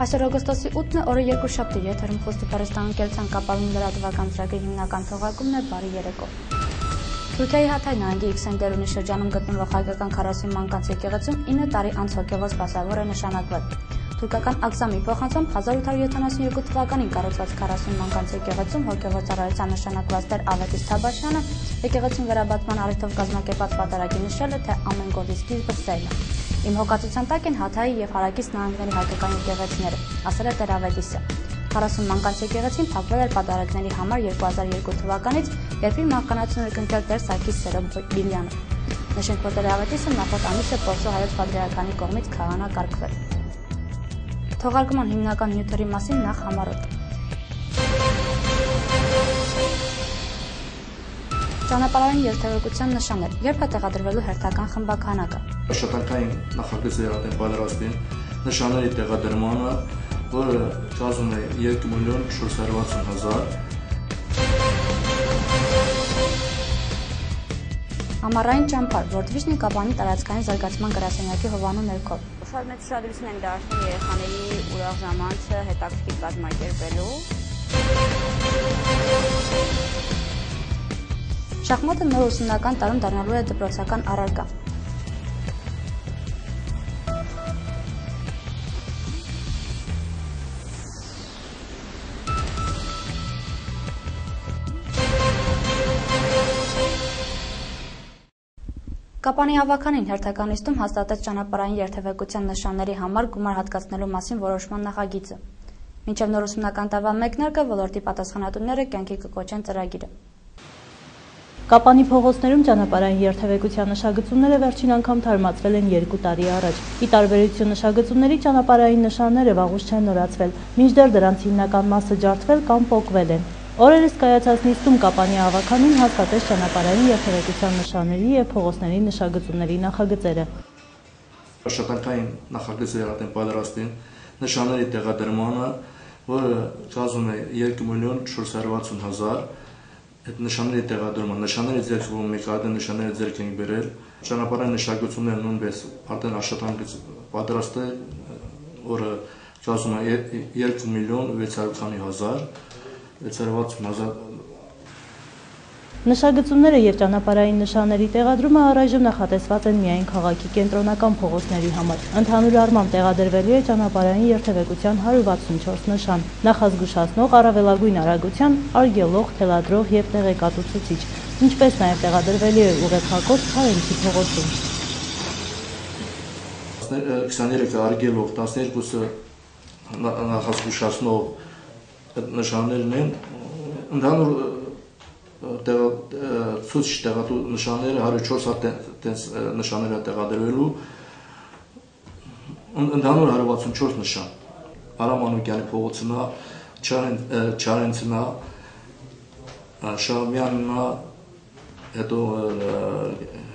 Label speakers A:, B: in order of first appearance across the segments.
A: Այսօր օգոստոսի 8-ն է, օրը երկուշաբթի, եթերում խոսքի Փարեստան կապարուն լրատվական ծրագրի հիմնական թողարկումն է, բարի երեկո։ Թուրքիայի Հաթայ նահանգի Իքսենտերունի շրջանում գտնվող հայկական 40 մանկանց եկեղեցում 9 տարի անց հոգևոր սպասավոր է նշանակվել։ Թուրքական ակզամի փոխանցում 1872 թվականին կառուցված 40 մանկանց եկեղեցում հոգևոր ծառայության նշանակված Տեր Ավետիս Թաբաշյանը եկեղեցին վերաբացման առիթով կազմակերպած պատարագի նշել է, թե ամեն գործի սկիզբը սերն է։ Իմ հոգացության տակ են Հաթայի եւ Հարակից նահանգների հայկական եկեղեցիները, ասել է Տեր Ավետիսը։ 40 մանկանց եկեղեցին փակվել էր պատարագների համար 2002 թվականից, երբ իր մահկանացուն էր կնքել Տեր Սարգիս Սերոբիլյանը։ Նշենք, որ Տեր Ավետիսը նախորդ ամիսը Պորսո հայոց պատրիարքանի կողմից քահանակարգվել։ Թողարկման հիմնական նյութերի մասին նախ համառոտ։ Ճանապարհային երթևեկության նշաններ, երբ է տեղադրվելու հերթական խմբաքանակը։
B: Աշխատանքային նախագծի արտեն պատրաստին նշանների տեղադրմանը, որը կազմում է 2.460.000։
A: Ամառային ճամփար, Որդվիշնի Կապանի տարածքային զարգացման գրասենյակի հովանու ներքո։
C: Շատ մեծ ուշադրություն ենք դարձնում երեխաների ուրախ ժամանցը հետաքրքիր կազմակերպելու։
A: Շախմատը նոր ուսումնական տարում դառնալու է դպրոցական առարկա։ Կապանի ավականին հերթական նիստում հաստատեց ճանապարհային երթևեկության նշանների համար գումար հատկացնելու մասին որոշման նախագիծը։ Մինչև նոր ուսումնական տարվա մեկնարկը ոլորտի պատասխանատուները կյանքի կկոչեն ծրագիրը։
D: Կապանի փողոցներում ճանապարհային երթևեկության նշագծումները վերջին անգամ թարմացվել են 2 տարի առաջ։ Ի տարբերություն նշագծումների ճանապարհային նշանները վաղուց չեն նորացվել, մինչդեռ դրանց հիմնական մասը ջարդվել կամ պոկվել են։ Օրերս կայացած նիստում Կապանի ավականին հաստատեց ճանապարհային երթևեկության նշանների եւ փողոցների նշագծումների նախագծերը։
B: Աշխատանքային նախագծի արտեն պատրաստին նշանների տեղադրմանը, որը կազմում է 2.460.000։ Այդ նշանների տեղադրումը, նշանների ձեռքբերումը, մեկ այլ նշանների ձեռք ենք բերել։ Ճանապարհային նշագծումները նույնպես արդեն աշխատանքից պատրաստ է, որը կազմում է 2.660.000։
D: Նշագծումները եւ ճանապարհային նշանների տեղադրումը առայժմ նախատեսված են միայն քաղաքի կենտրոնական փողոցների համար։ Ընդհանուր առմամբ տեղադրվելու է ճանապարհային երթևեկության 164 նշան, նախազգուշացնող, առավելագույն արագության, արգելող, թելադրող եւ տեղեկատվացուցիչ, ինչպես նաեւ տեղադրվելու է ուղեփակոց Քարենցի փողոցում։
B: 23 արգելող, 12-ը նախազգուշացնող նշաններն են, ընդհանուր ցույց տեղատու նշանները 104 հատ նշաններ տեղադրվելու, ընդհանուր 164 նշան։ Արամ Մանուկյանի փողոցնա, Չարենցնա, Շահումյաննա, հետո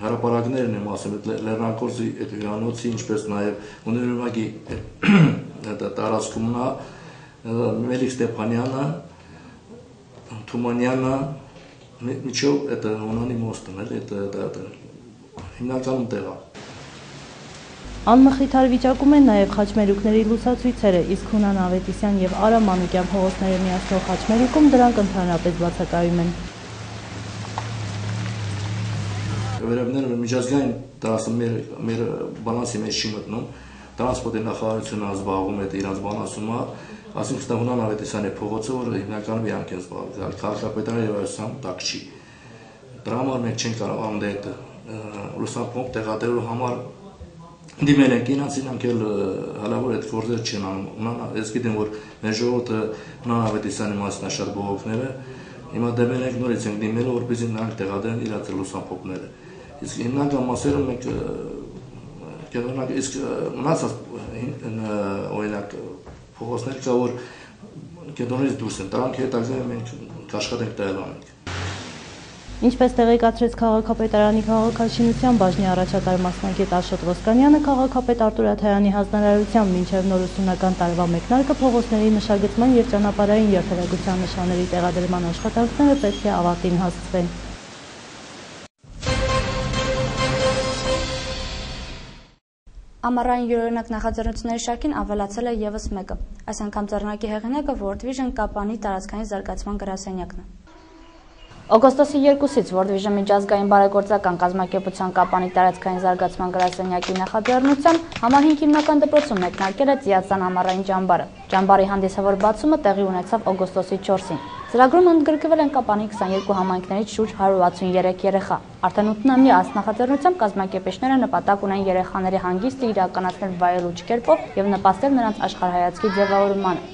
B: հրապարակներն եմ ասում, Լեռնագործի հյուրանոցի, ինչպես նաև Ունիվերմագի տարածքումնա, Մելիք Ստեփանյանը, Թումանյանը, միջով это Հունանի մոստն էլ, это հիմնականում տեղա։
D: Անմխիթար վիճակում են նաև խաչմերուկների լուսացույցերը, իսկ Հունան Ավետիսյան եւ Արամ Մանուկյան փողոցները միացնող խաչմերուկում դրանք ընդհանրապես բացակայում են։
B: Վերևները միջազգային տարածում մեր բալանսի մեջ չի մտնում, տրանսպորտի նախարարությունը զբաղվում է իրանց բալանսումը, ասինքն Հունան Ավետիսյանի փողոցը, որը հիմնականում իրանք են զբաղվում, քաղաքապետարանի եւ այլսամ տակ չի։ Դրա համար մենք չենք կարող անդետ լուսամփոփ տեղադրելու համար դիմել ենք իրանք էլ հալավոր այդ գործերը չեն անում։ Ես գիտեմ, որ մեր ժողովուրդը Հունան Ավետիսյանի մասին շատ բողոքներ է, հիմա դեմել ենք նորից ենք դիմել, որպեսզի նրանք տեղադրեն իրաց լուսամփոփները։ Իսկ հիմնական մասերը մենք կենտրոնակ իսկ մնացած օրինակ փողոցներ կա, որ կենտրոնից դուրս են, դրանք հետագայում մենք կաշխատենք տեղել անենք։
D: Ինչպես տեղեկացրեց քաղաքապետարանի քաղաքաշինության բաժնի առաջատար մասնագետ Աշոտ Ոսկանյանը, քաղաքապետ Արտուր Աթայանի հանձնարարությամբ մինչև նոր ուսումնական տարվա մեկնարկը փողոցների նշագծման եւ ճանապարհային երթևեկության նշանների տեղադրման աշխատանքները պետք է ավարտին հասցվեն։
A: Ամառային յուրօրինակ նախաձեռնությունների շարքին ավելացել է ևս մեկը։ Այս անգամ ձեռնարկի հեղինակը World Vision Կապանի տարածքային զարգացման գրասենյակն է։ Օգոստոսի 2-ից World Vision միջազգային բարեգործական կազմակերպության Կապանի տարածքային զարգացման գրասենյակի նախաձեռնությամբ համար 5 հիմնական դպրոցում մեկնարկել է Ծիածան ամառային ճամբարը։ Ճամբարի հանդիսավոր բացումը տեղի ունեցավ օգոստոսի 4-ին։ Ծրագրում ընդգրկվել են Կապանի 22 համայնքներից շուրջ 163 երեխա։ Արդեն 8-ամյա այս նախաձեռնությամբ կազմակերպիչները նպատակ ունեն երեխաների հանգիստը իրականացնել վայելուչ կերպով եւ նպաստել նրանց աշխարհայացքի ձևավորմանը։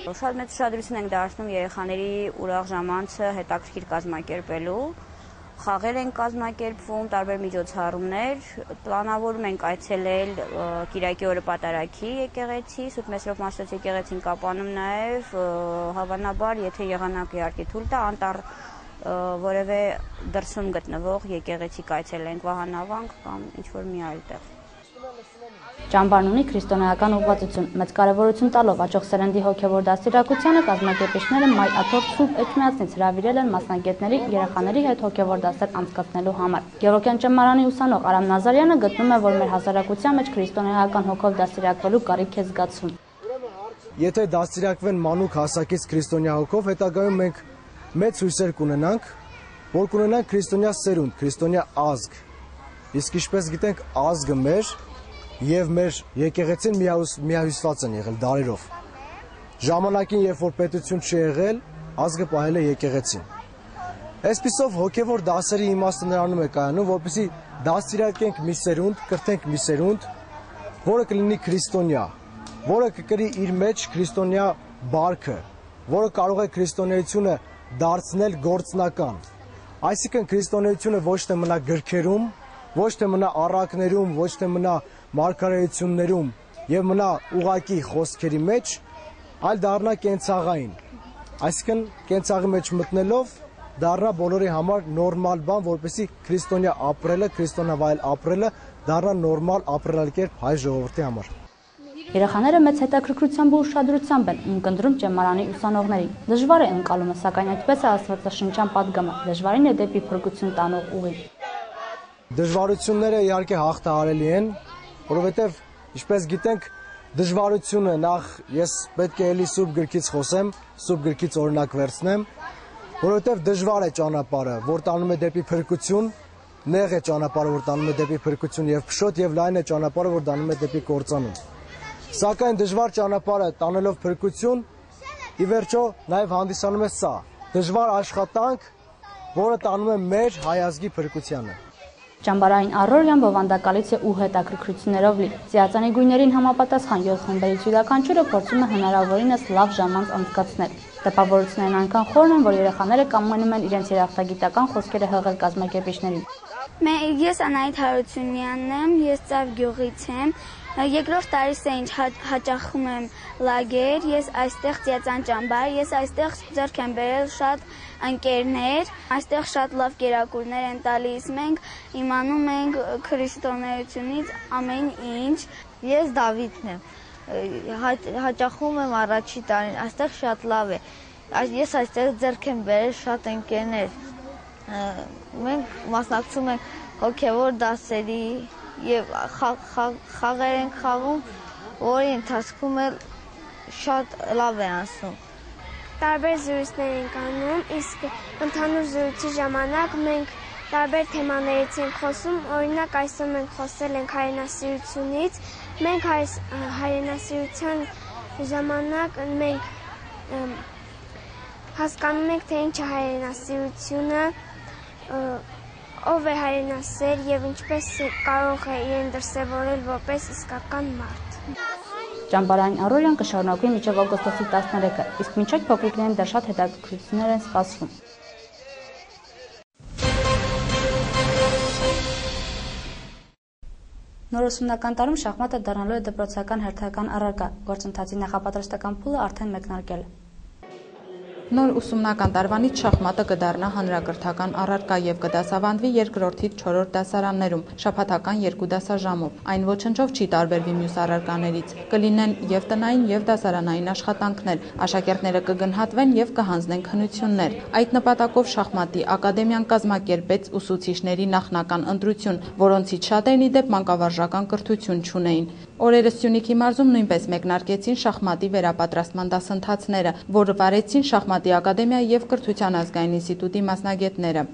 C: Շատ մեծ ուշադրություն ենք դարձնում երեխաների ուրախ ժամանցը հետաքրքիր կազմակերպելու։ Խաղեր են կազմակերպվում, տարբեր միջոցառումներ, պլանավորում ենք այցելել Կիրակի օրը Պատարագի եկեղեցի, Սուրբ Մեսրոպ Մաշտոց եկեղեցին Կապանում նաև, հավանաբար, եթե եղանակ իհարկե թույլ տա, անտառ որևէ դրսում գտնվող եկեղեցի կայցելենք Վահանավանք կամ ինչ-որ մի այլ տեղ։
A: Ճամբարն ունի քրիստոնեական ուղղվածություն, մեծ կարևորություն տալով աճող սերնդի հոգևոր դաստիարակությանը կազմակերպիչները մայ աթոռ Սուրբ Էջմիածնից հրավիրել են մասնագետների երեխաների հետ հոգևոր դասեր անցկացնելու համար։ Գևորգյան ճեմարանի ուսանող Արամ Նազարյանը գտնում է, որ մեր հասարակության մեջ քրիստոնեական հոգով դաստիարակվելու կարիք է զգացվում։
E: Եթե դաստիարակվեն մանուկ հասակից քրիստոնյա հոգով, հետագայում մենք մեծ հույսեր կունենանք, որ կունենանք քրիստոնյա սերունդ, քրիստոնյա ազգ։ Իսկ ինչպես գիտենք, ազգը մեր եւ մեր եկեղեցին միահյուսված են եղել դարերով։ Ժամանակին, երբ որ պետություն չի եղել, ազգը պահել է եկեղեցին։ Այսպիսով հոգևոր դասերի իմաստը նրանում է կայանում, որպեսզի դաստիարակենք մի սերունդ, կրթենք մի սերունդ, որը կլինի քրիստոնյա, որը կկրի իր մեջ քրիստոնյա բարքը, որը կարող է քրիստոնեությունը դարձնել գործնական։ Այսինքն քրիստոնեությունը ոչ թե մնա գրքերում, ոչ թե մնա առակներում, ոչ թե մնա մարգարեություններում եւ մնա ուղակի խոսքերի մեջ, այլ դառնա կենցաղային։ Այսինքն կենցաղի մեջ մտնելով դառնա բոլորի համար նորմալ բան, որպեսզի քրիստոնյա ապրելը, քրիստոնավայել ապրելը դառնա նորմալ ապրելակերպ հայ ժողովրդի համար։
A: Երեխաները մեծ հետաքրքրությամբ ու ուշադրությամբ են ընկնդրում ճեմարանի ուսանողներին։ Դժվար է ընկալումը, սակայն այդպես է աստվածաշնչյան падգամը, դժվարին է դեպի փրկություն տանող ուղին։
E: Դժվարությունները իհարկե հաղթահարելի են, որովհետև ինչպես գիտենք, դժվարությունը նախ ես պետք է էլի Սուրբ գրքից խոսեմ, Սուրբ գրքից օրինակ վերցնեմ, որովհետև դժվար է ճանապարհը, որ տանում է դեպի փրկություն, նեղ է ճանապարհը, որ տանում է դեպի փրկություն եւ փշոտ, եւ լայն է ճանապարհը, որ տանում է դեպի կործանում։ Սակայն դժվար ճանապարհը տանելով փրկություն, ի վերջո նաեւ հանդիսանում է սա՝ դժվար աշխատանք, որը տանում է մեր հայ ազգի փրկությանը։
A: Ճամբարային առօրյան բովանդակալից է ու հետաքրքրություններով լի։ Ծիածանի գույներին համապատասխան 7 խմբերից յուրաքանչյուրը փորձում է հնարավորինս լավ ժամանց անցկացնել։ Տպավորություններն այնքան խորն են, որ երեխաները կամենում են իրենց երախտագիտական խոսքերը հղել կազմակերպիչներին։
F: Ես Անահիտ Հարությունյանն եմ, ես Ծավ գյուղից եմ։ Երկրորդ տարիս է ինչ հաճախում եմ լագեր, ես այստեղ Ծիածան ճամբար, ես այստեղ ձեռք եմ բերել շատ ընկերներ, այստեղ շատ լավ կերակուրներ են տալիս, մենք իմանում ենք քրիստոնեությունից ամեն ինչ։
G: Ես Դավիթն եմ, հաճախում եմ առաջի տարին, այստեղ շատ լավ է, ես այստեղ ձեռք եմ բերել շատ ընկերներ, մենք մասնակցում ենք հոգևոր դասերի և խաղեր ենք խաղում, որի ընթացքում էլ շատ լավ է անցնում։
H: Տարբեր զրույցներ ենք անում, իսկ ընդհանուր զրույցի ժամանակ մենք տարբեր թեմաներից ենք խոսում, օրինակ այսօր մենք խոսել ենք հայրենասիրությունից, մենք հայրենասիրության ժամանակ մենք հասկանում ենք, թե ինչ է հայրենասիրությունը, ով է հայրենասեր և ինչպես կարող է իրեն դրսևորել որպես իսկական մարդ։
A: Ճամբարային առօրյան կշարունակվի մինչև օգոստոսի 13-ը, իսկ մինչ այդ փոքրիկներին դեռ շատ հետաքրքրություններ են սպասվում։ Նոր ուսումնական տարում շախմատը դառնալու է դպրոցական հերթական առարկա, գործընթացի նախապատրաստական փուլը արդեն մեկնարկել է։
I: Նոր ուսումնական տարվանից շախմատը կդառնա հանրակրթական առարկա եւ կդասավանդվի երկրորդից 4-րդ դասարաններում շաբաթական 2 դասաժամով։ Այն ոչնչով չի տարբերվի մյուս առարկաներից։ Կլինեն եւ տնային եւ դասարանային աշխատանքներ, աշակերտները կգնահատվեն եւ կհանձնեն քննություններ։ Այդ նպատակով շախմատի ակադեմիան կազմակերպեց ուսուցիչների նախնական ընտրություն, որոնցից շատերն ի դեպ մանկավարժական կրթություն չունեին։ Օրերս Սյունիքի մարզում նույնպես մեկնարկեցին շախմատի վերապատրաստման դասընթացները, որը վարեցին շախմատի ակադեմիայի եւ կրթության ազգային ինստիտուտի մասնագետները։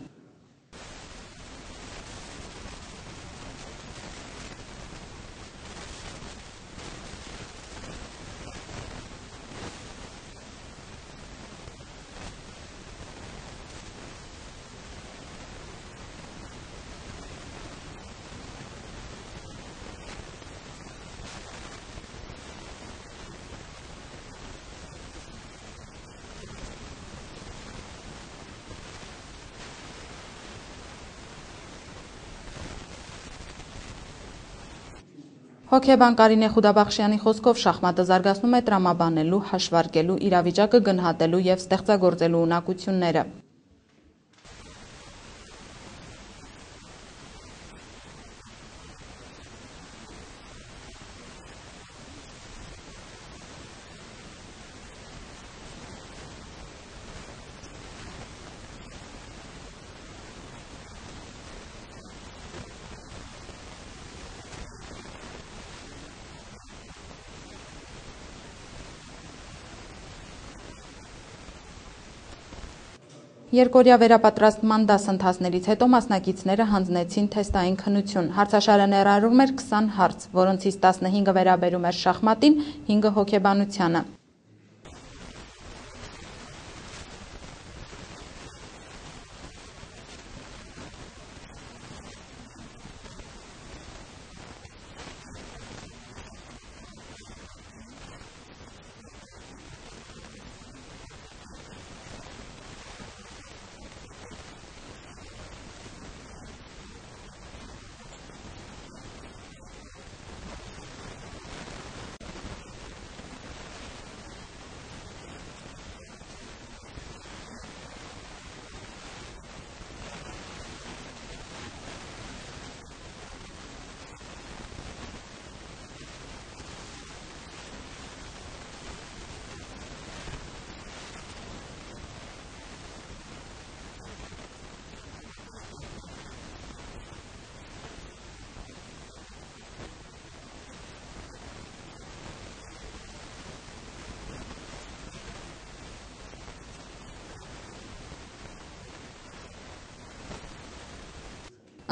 I: Հոգեբան Կարինե Խուդաբախշյանի խոսքով շախմատը զարգացնում է տրամաբանելու, հաշվարկելու, իրավիճակը գնահատելու եւ ստեղծագործելու ունակությունները։ Երկօրյա վերապատրաստման դասընթացներից հետո մասնակիցները հանձնեցին թեստային քննություն։ Հարցաշարը ներառում էր 20 հարց, որոնցից 15-ը վերաբերում էր շախմատին, 5-ը հոգեբանությանը։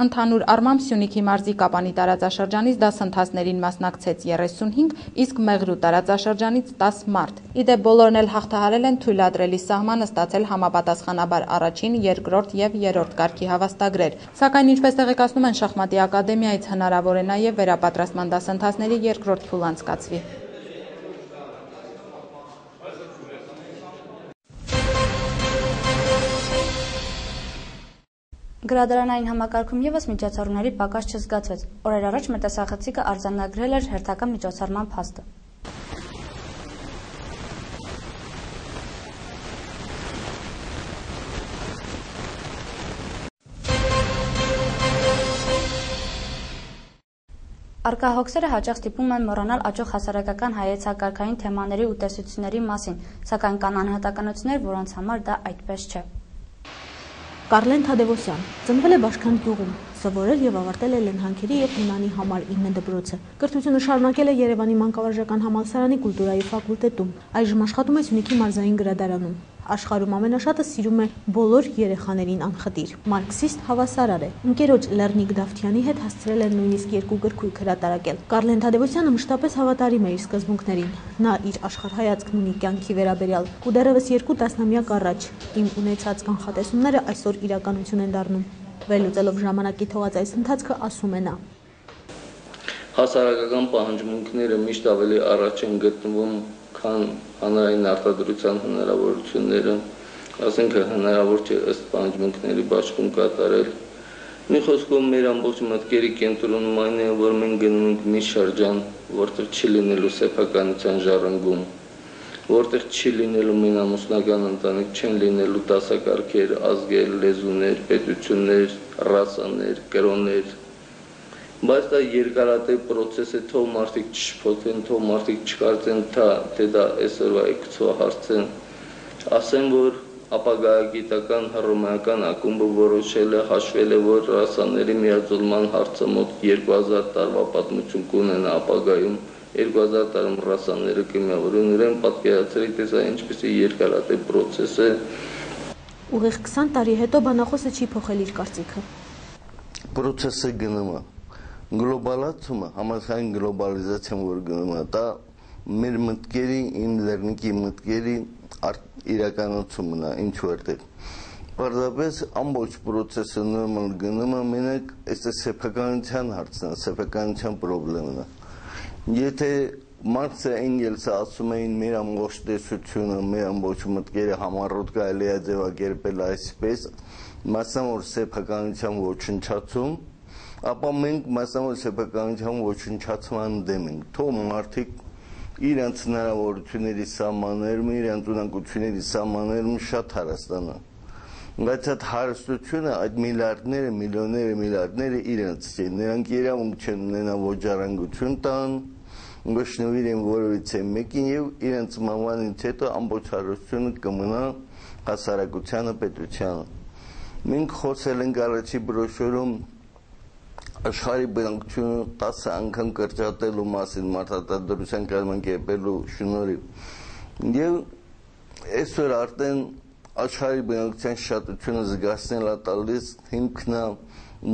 I: Ընդհանուր առմամբ Սյունիքի մարզի Կապանի տարածաշրջանից դասընթացներին մասնակցեց 35, իսկ Մեղրու տարածաշրջանից 10 մարդ։ Ի դեպ բոլորն էլ հաղթահարել են թույլատրելի սահմանը ստացել համապատասխանաբար առաջին, երկրորդ եւ երրորդ կարգի հավաստագրեր։ Սակայն ինչպես տեղեկացնում են շախմատի ակադեմիայից, հնարավոր է նաեւ վերապատրաստման դասընթացների երկրորդ փուլ անցկացվի։
A: Գրադարանային համակարգում ևս միջոցառումների պակաս չզգացվեց։ Օրեր առաջ մեր տեսախցիկը արձանագրել էր հերթական միջոցառման փաստը։ Արկահոգսերը հաճախ ստիպում են մոռանալ աճող հասարակական հայեցակարգային թեմաների ու տեսությունների մասին, սակայն կան անհատականություններ, որոնց համար դա այդպես չէ։
D: Կարլեն Թադևոսյան ծնվել է Բաշքան գյուղում, սովորել եւ ավարտել է Լենհանքերի եւ Հունանի համար 9 դպրոցը։ Կրթությունը շարունակել է Երևանի մանկավարժական համալսարանի կուլտուրայի ֆակուլտետում։ Այժմ աշխատում է Սյունիքի մարզային գրադարանում։ Աշխարհում ամենաշատը սիրում է բոլոր երեխաներին անխտիր։ Մարքսիստ հավասարար է։ Ընկերոջ Լեռնիկ Դավթյանի հետ հասցրել են նույնիսկ 2 գրքույկ հրատարակել։ Կարլեն Թադևոսյանը մշտապես հավատարիմ է իր սկզբունքներին։ Նա իր աշխարհայացքն ունի կյանքի վերաբերյալ, ու դեռևս 2 տասնամյակ առաջ իմ ունեցած կանխատեսումները այսօր իրականություն են դառնում։ Վերլուծելով ժամանակի թողած այս ընթացքը ասում է նա.
J: Հասարակական պահանջմունքները միշտ ավելի առաջ են գտնվում, քան հանրային արտադրության հնարավորությունները, ասենք հնարավոր չէ ըստ պահանջմունքների բաշխում կատարել։ Մի խոսքով մեր ամբողջ մտքերի կենտրոնում այն է, որ մենք գնում ենք մի շրջան, որտեղ չի լինելու սեփականության ժառանգում, որտեղ չի լինելու մենամուսնական ընտանիք, չեն լինելու դասակարգեր, ազգեր, լեզուներ, պետություններ, ռասաներ, կրոններ, բայց դա երկարատև process է, թող մարդիկ չշփոթեն, թող մարդիկ չկարծեն, թե դա այսօրվա գծվա հարց է, ասեմ, որ ապագայագիտական հռոմեական ակումբը որոշել է, հաշվել է, որ ռասաների միաձուլման հարցը մոտ 2000 տարվա պատմություն կունենա ապագայում, 2000 տարում ռասաները կմիավորեն, ուրեմն պատկերացրեք, թե սա ինչպես է երկարատև process է։
D: Ուղիղ 20 տարի հետո բանախոսը չի փոխել իր կարծիքը։
K: Process-ը գնում է, գլոբալացումը, համաշխարհային գլոբալիզացիան որ գնում է, դա մեր մտքերի, իմ լեռնիկի մտքերի իրականացումն է, ինչ որտեղ։ Պարզապես ամբողջ process-ը նորմալ գնում է, մենակ այստեղ սեփականության հարցն է, սեփականության խնդիրն է։ Եթե Մարքսը, Էնգելսը ասում էին մեր ամբողջ տեսությունը, մեր ամբողջ մտքերը համառոտ կարելի է ձևակերպել այսպես, մասնավոր սեփականության ոչնչացում, ապա մենք մասնավոր սեփականության ոչնչացման դեմ ենք։ Թող մարդիկ իրենց հնարավորությունների սահմաններում, իրենց ունակությունների սահմաններում շատ հարստանան։ Բայց այդ հարստությունը, այդ միլիարդները, միլիարդները իրենց չեն, նրանք իրավունք չեն ունենա ոչ ժառանգություն տան, ոչ նվիրեն որևիցե մեկին եւ իրենց մահվանից հետո ամբողջ հարստությունը կմնա հասարակությանը, պետությանը։ Մենք խոսել ենք առաջի բրոշյուրում աշխարհի բնակչությունը 10 անգամ կրճատելու մասին մարդատադրության կազմակերպելու շնորհիվ եւ այսօր արդեն աշխարհի բնակչության շատությունը զգացնել է տալիս հիմքնա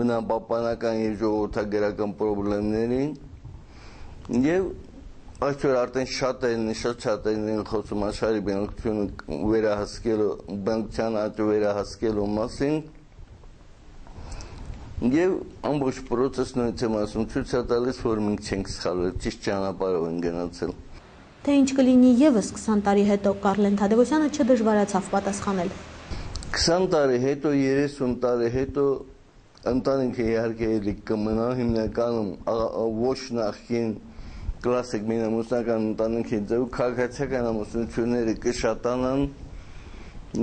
K: բնապահպանական եւ ժողովրդագրական խնդիրներին եւ այսօր արդեն շատերն են խոսում աշխարհի բնակչությունը վերահսկելու բնակչության աճը վերահսկելու մասին Եվ ամբողջ process-ն եմ ասում, ցույց է տալիս, որ մենք չենք սխալվել, ճիշտ ճանապարհով ենք գնացել։
D: Թե ինչ կլինի եւս 20 տարի հետո Կարլեն Թադևոսյանը չդժվարացավ պատասխանել։
K: 20 տարի հետո, 30 տարի հետո ընտանիքը իհարկե էլի կմնա, հիմնականում ոչ նախքին կլասիկ մենամուսնական ընտանիքի ձև քաղաքացիական ամուսնությունները կշատանան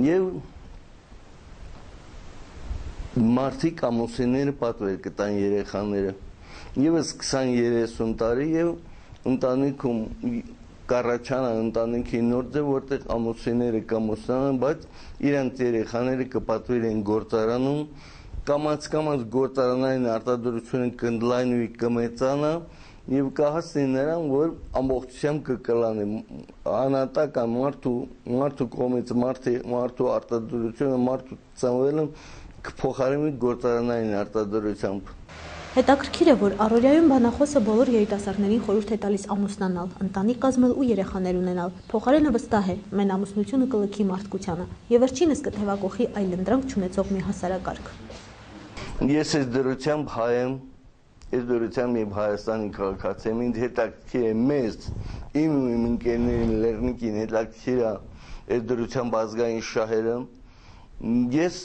K: եւ մարդիկ ամուսինները պատվեր կտան երեխաները եւս 20-30 տարի եւ ընտանիքում կառաջանա ընտանիքի նոր ձև որտեղ ամուսինները կամուսնանան բայց իրենց երեխաները կպատվիրեն գործարանում կամաց գործարանային արտադրությունը կընդլայնվի կմեծանա եւ կհասնի նրան որ ամբողջությամբ կկլանի անատական մարդու կողմից մարդու արտադրությունը մարդու ծնվելը կփոխարինվի գործարանային արտադրությամբ։
D: Հետաքրքիր է, որ առօրյայում բանախոսը բոլոր երիտասարդներին խորհուրդ է տալիս ամուսնանալ, ընտանիք կազմել ու երեխաներ ունենալ։ Փոխարենը վստահ է, մենամուսնությունը կլքի մարդկությանը եւ վերջինս կթևակողի այլընտրանք չունեցող մի հասարակարգ։
K: Ես այս դրությամբ հայ եմ, այս դրությամբ եւ Հայաստանի քաղաքացի եմ, ինձ հետաքրքիր է մեզ, իմ ընկերներին լեռնիկին հետաքրքիր է այս դրությամբ ազգային շահերը Ես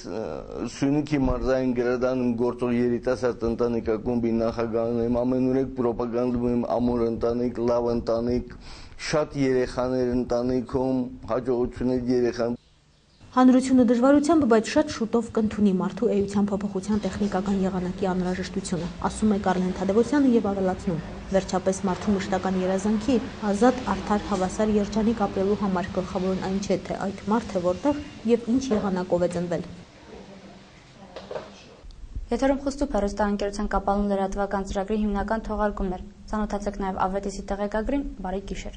K: Սյունիքի մարզային գրադանում գործող երիտասարդ ընտանիք ակումբի նախագահն եմ, ամենուրեք պրոպագանդում եմ ամուր ընտանիք, լավ ընտանիք, շատ երեխաներ ընտանիքում, հաջողություններ երեխան։
D: Հանրությունը դժվարությամբ, բայց շատ շուտով կընդունի մարդու էության փոփոխության տեխնիկական եղանակի անհրաժեշտությունը, ասում է Կարլեն Թադևոսյանը եւ ավելացնում. Վերջապես մարդու մշտական երազանքի ազատ, արդար, հավասար երջանիկ ապրելու համար գլխավորն այն չէ, թե այդ մարդը որտեղ եւ ինչ եղանակով է ծնվել։
A: Եթերում խոստում հեռուստաընկերության կապալուն լրատվական ծրագրի հիմնական թողարկումներ։ Ծանոթացեք նաեւ Ավետիսի տեղեկագրին, բարի գիշեր։